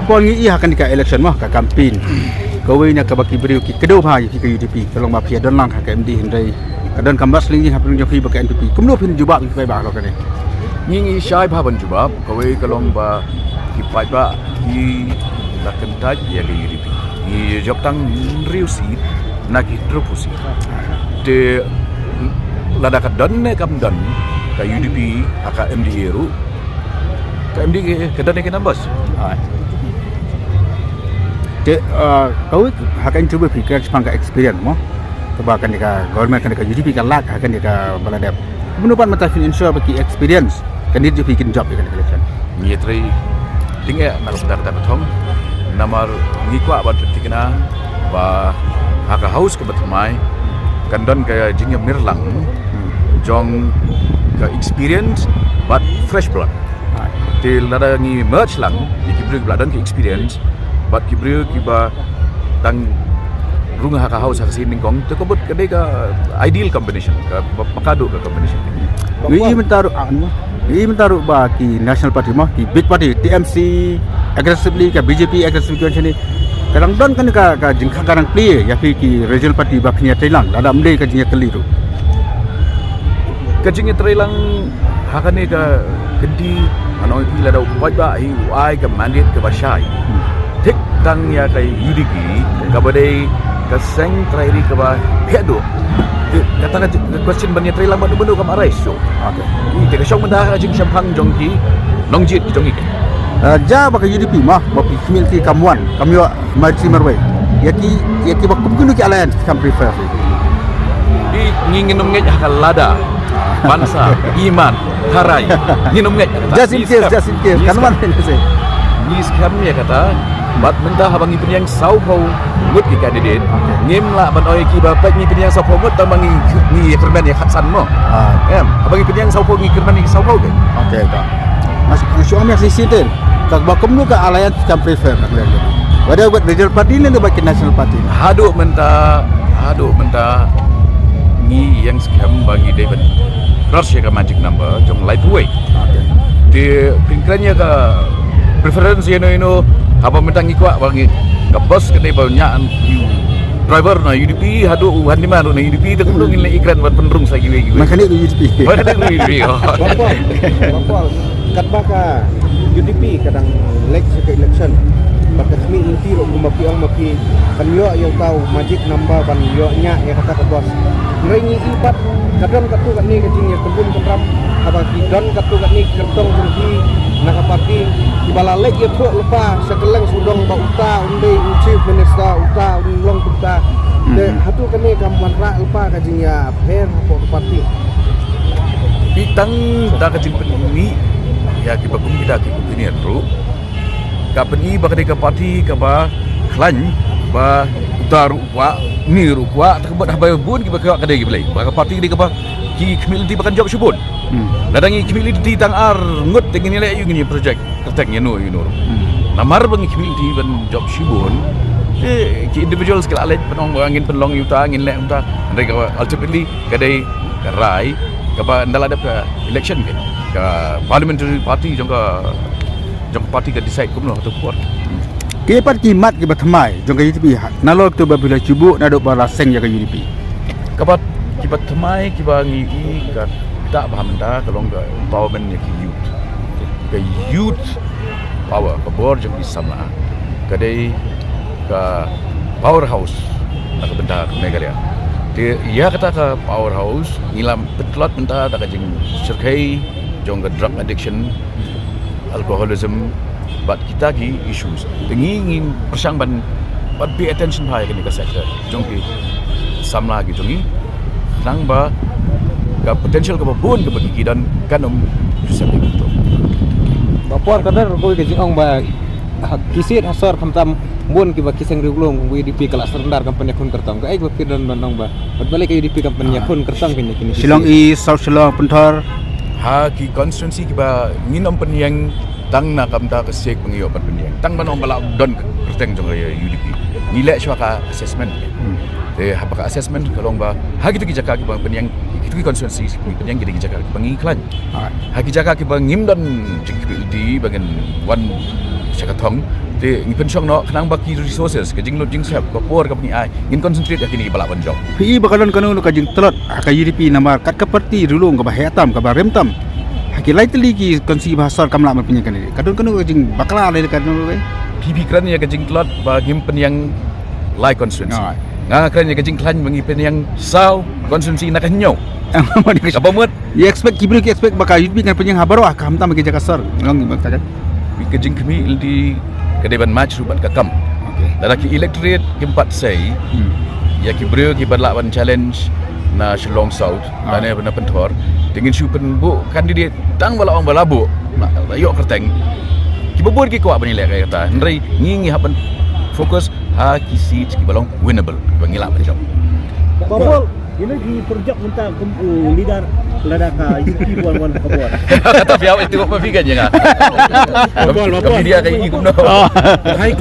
pon ngi akan dika election mah ka campaign kawai nya ka baki beriu ki kedo bha ki ka UDP kalong ma phia don lang ka MD hindai ka don kambas ling ha pun jofi ba ka NPP kumlo phin juba ki ba lo ka ni ngi shai bha ban jubab kawai kalong ba ki pai ba ki la kentaj ya ke UDP ni job tang riu si na ki tropusi de lada ka don ne kam don ka UDP aka MD ru ka MD ke don ke numbers te kau akan cuba fikir sepang ka experience mo kebakan dika government kan dika UDP kan lak akan dika baladap menupan mata financial bagi experience kan dia bikin job kan election ni tri tinggal nak sedar tak thom namar ni kwa ba tikna ba haka house ke batmai kan don ka jingya mirlang jong ka experience but fresh blood til lada ni merge lang ni kibri bladan ke experience but kibri kiba tang runga haka house haka sining kong to kobot kadai ka ideal combination ka makado ka combination ini mentaruh bagi national party mah ki big party TMC aggressively ka BJP aggressively kan sini kadang don kan ka jingka kadang clear ya ki regional party baknya Thailand ada mde ka jingya keliru ka jingya Thailand haka ni ka kendi ano ila da upay ba ai ka mandate ka bashay tik tang ya kay UDP ka badai ka seng trairi ka ba hedo kata ka question ban ya Thailand banu ka marai so okay te ka syong manda ka jing sampang jongki longjit jongi ja baka UDP mah bapi community kamuan kamyo marti marwai yaki bakum kunu ki alliance kam prefer di nginginom ngej haka lada bangsa iman harai nginom ngej just in case kan man se ni scam ya kata bat menta habang ipin yang sau kau ngut ki candidate ngim la ban oi ki bapak ni pin yang sau kau ngut tambang ni kerman ya khatsan mo em habang ipin yang sau kau ni kerman ni sau kau ke okay ta masih orang yang sitin tak bakum nu ka alliance kam prefer nak lihat wada buat regional party ni tu bagi national party haduk menta ni yang scam bagi David Rush ya ka magic number jong light way okay di pingkrannya ka preference ino apa mentang ikwa bagi ka bos kedai banyak driver na UDP hadu uhan di mana na UDP tu kemung ini iklan buat penerung saya giwe makanya tu UDP UDP Bapak kat baka UDP kadang election ke election baka kami inti ro mapi ang mapi kan yo yang tahu magic number ban yo nya ya kata ke bos ngai ibat kadang katu kat ni kecing ya kebun kembram abang kidon katu kat ni kertong kunci nak parti ibala lek ya thok lupa sekeleng sudong ba uta unde chief minister uta long uta de hatu kan ni kamuan ra lupa kecing ya fair apa parti bitang dah kecil ni ya kita pun kita ini ru kapeni bakal ke parti ke ba klan ba daru wa ni ru wa tak buat habai bun kita ke kedai belai ba parti ni ke ba ki community bakal job subun ladangi community tang ar ngut dengan nilai you ni project kerteng you know namar bang community ban job subun ki individual skill alet penong angin penlong yuta angin lek uta mereka ultimately kedai kerai kapa ndala ada election ke parliamentary party jong party ke decide kumno tu kuat ke parti mat ke bathmai jong ka UDP nalok tu babila cubu nadok bala seng ya ka UDP kapat kibat thamai kibangi ka tak paham dah kalau enggak empowerment ya ke youth power ke bor jong isama kadai ke powerhouse nak benda ke megaria dia ia kata ke powerhouse ngilam betlot benda tak jing serkai jong ke drug addiction alcoholism but kita ki issues ngin persang ban but pay attention pai ke ni ka sector jong ki samla ki jongi nang ba ka potential ka babun ka bagi dan kanom susah begitu Bapak kadar ko ke jing ong ba kisit hasar kamtam bun ki ba kiseng regulong UDP kala serendar kampanye kun kertong ka ai ba pidan nong ba balik ke UDP kampanye kun kertong kini Shillong East South Shillong Puntar ha ki constituency ki ba nginom penyang tang na kamta ka sek pengiyo penyang tang banom bala don kerteng jong UDP nilai syaka assessment habak assessment kalong ba ha gitu ki jaka ki bang penyang itu ki constituency penyang gitu ki jaka bang iklan ha ki jaka ki bang ngim dan jik di bagian wan syakatong Te ngi pensong no kanang baki resources ke jing lot jing sap ko por ka ni ai ngin concentrate ka kini balak banjong. PI bakalan kanu ka jing telot ka UDP nama kat ka parti dulu ka bahatam ka remtam. Haki lightly ki konsi bahasar kamla ma pinyan kanidi. Kadun kanu ka jing bakla le kanu we. PP kran ya ka jing telot ba ngim pen yang lai constituency. Ah. Nga kran ya ka jing klan mengi pen yang sau constituency nak nyau. Apa mut You expect kibru ki expect baka UDP kan penyang habaro ah kam tam ki jakasar. Ngong bakta kan. ke jing kami di kedeban match rubat kakam. Okay. Dalam ki electorate keempat sei ya ki brio ki balak ban challenge na Shillong South dan ya benar pentor dengan syupen bu kandidat tang bala orang balabu nak layok kerteng ki bobor ki kuat benilai kaya kata ndai ngingi hapan fokus ha ki seat ki balong winnable bangila banjong. Babol, ini di projek minta leader ladaka UDP buan kabor. Kata biaw itu apa figan ya ngah. Babol. Dia kayak gitu no. Hai